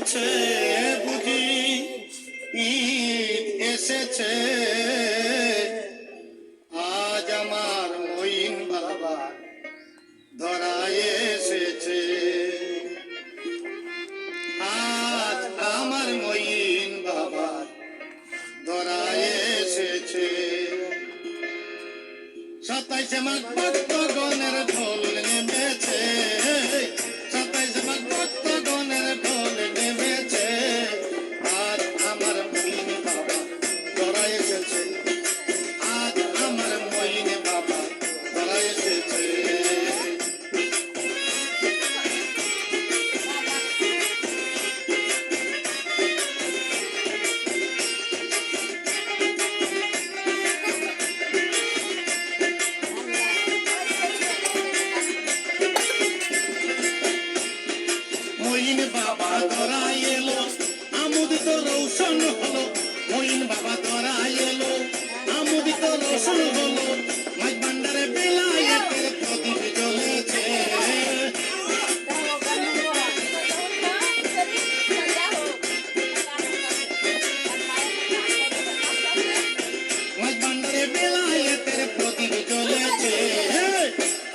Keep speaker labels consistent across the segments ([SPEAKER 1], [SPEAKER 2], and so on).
[SPEAKER 1] এসেছে বুঝি ঈদ এসেছে আজ আমার মঈন বাবা ধরায় এসেছে আজ আমার মঈন বাবা ধরায় এসেছে 27 মাঘ ভক্তগণের ঢোল নেমেছে 27 মাঘ ভক্তগণের ঢোল নেমেছে আজ আমার মঈন বাবা ধরায় এসেছে আজ আমার মঈন বাবা ধরায় এসেছে মঈন বাবা ধরায় এলো আমোদিত রৌশন হলো মঈন বাবা ধরায় এলো আমোদিত রৌশন হলো মাঝ ভান্ডারে বেলায়েতের প্রদীপ জ্বলেছে মাঝ ভান্ডারে বেলায়েতের প্রদীপ জ্বলেছে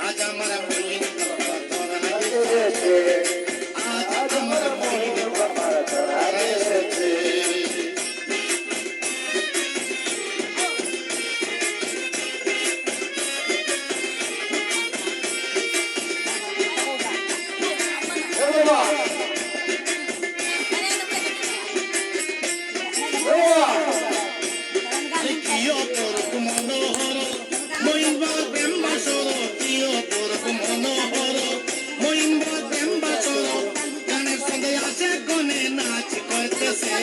[SPEAKER 1] আজ আমার মঈন বাবা ধরায় এসেছে আজ আমার মঈন বাবা ধরায় এসেছে কি অপরূপ মনোহর মঈন বাবা প্রেম বাসর কি অপরূপ মনোহর মঈন বাবা প্রেম বাসর গানের সঙ্গে আসে গনে নাচ করতেছে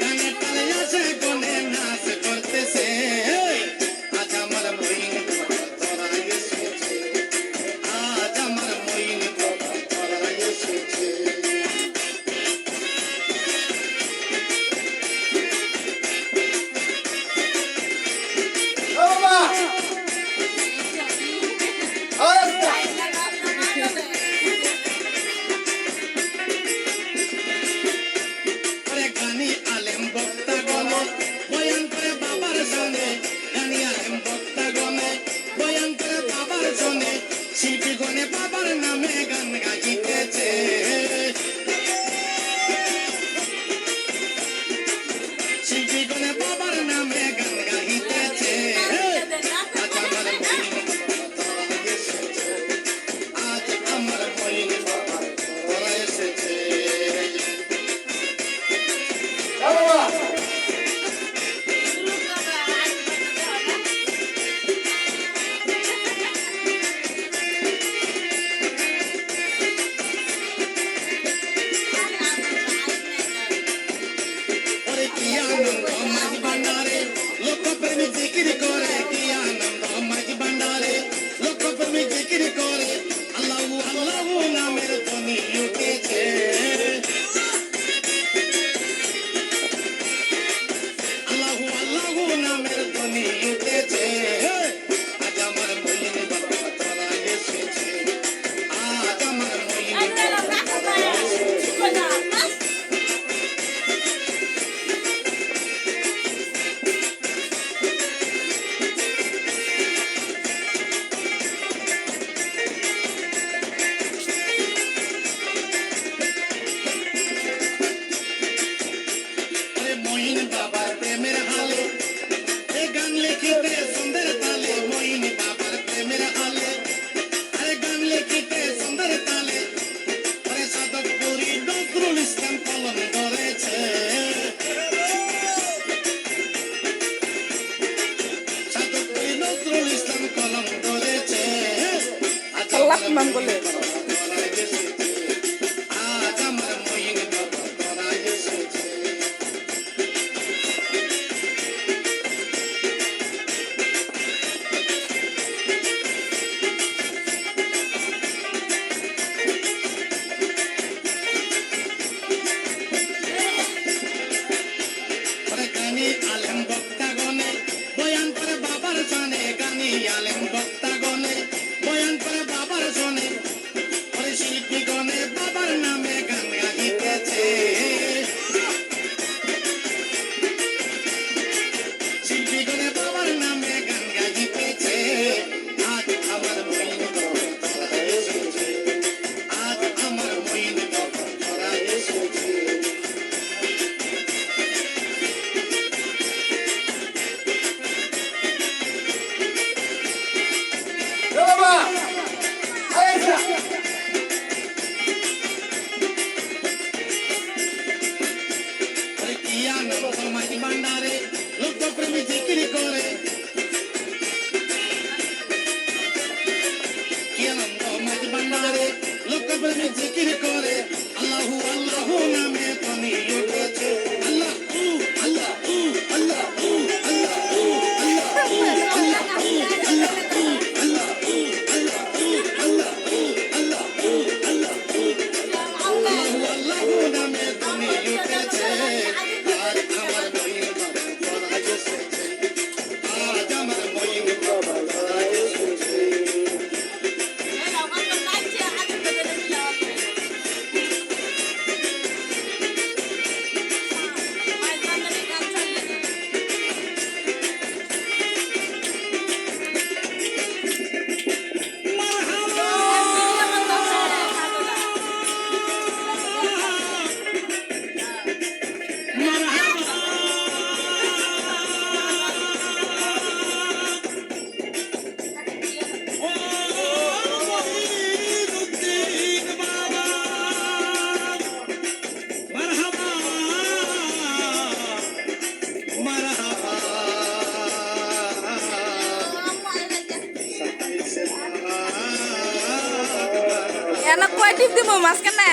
[SPEAKER 1] গানের তালে আসে গনে নাচ করতেছে আজ আমার মঈন বাবা ধরায় এসেছে আজ আমার মঈন বাবা ধরায় এসেছে গানি আলেম বক্তা গনে বয়ান করে বাবার সঙ্গে গানি আলেম বক্তা গনে বয়ান করে বাবার সঙ্গে শিল্পী গনে বাবার নামে গান গাইতেছে শিল্পী গনে বাবার নামে গান গাইতেছে আজ আমার মঈন বাবা ধরায় এসেছে আজ আমার মঈন বাবা ধরায় এসেছে ওরে কি আনন্দ মাঝ ভান্ডারে লোকপ্রেমী জিকির করে কি আনন্দ মাঝ ভান্ডারে লোকপ্রেমী জিকির করে আল্লাহু আল্লাহু নামের ধ্বনি উঠেছে আল্লাহু আল্লাহু নামের ধ্বনি উঠেছে আজ আমার মঈন বাবা ধরায় এসেছে আজ আমার মঈন বাবা ধরায় এসেছে আরে মঈন বাবার প্রেমের হালে এ গান লিখিতে সুন্দর তালে মঈন বাবার প্রেমের হালে আরে গান লিখিতে সুন্দর তালে আরে সাদকপুরি নজরুল ইসলাম কলম ধরেছে সাদকপুরি নজরুল ইসলাম কলম ধরেছে আজ আমার মঈন বাবা ধরায় এসেছে আজ আমার মঈন বাবা ধরায় এসেছে গানি আলেম বক্তা গনে বয়ান করে বাবার জানে গানি আলেম বক্তা গনে বয়ান করে বাবার শোনে প্রেমে জিকির করে আল্লাহু আল্লাহু নামে পানি উঠেছে আল্লাহ আল্লাহ আল্লাহ আল্লাহু নামে পানি উঠেছে আর আমার মহিন বাবা ধরা এসেছে আজ আমার মহিন বাবা ধরা এসেছে
[SPEAKER 2] এনে কয় টিপ দিব মাঝখানে?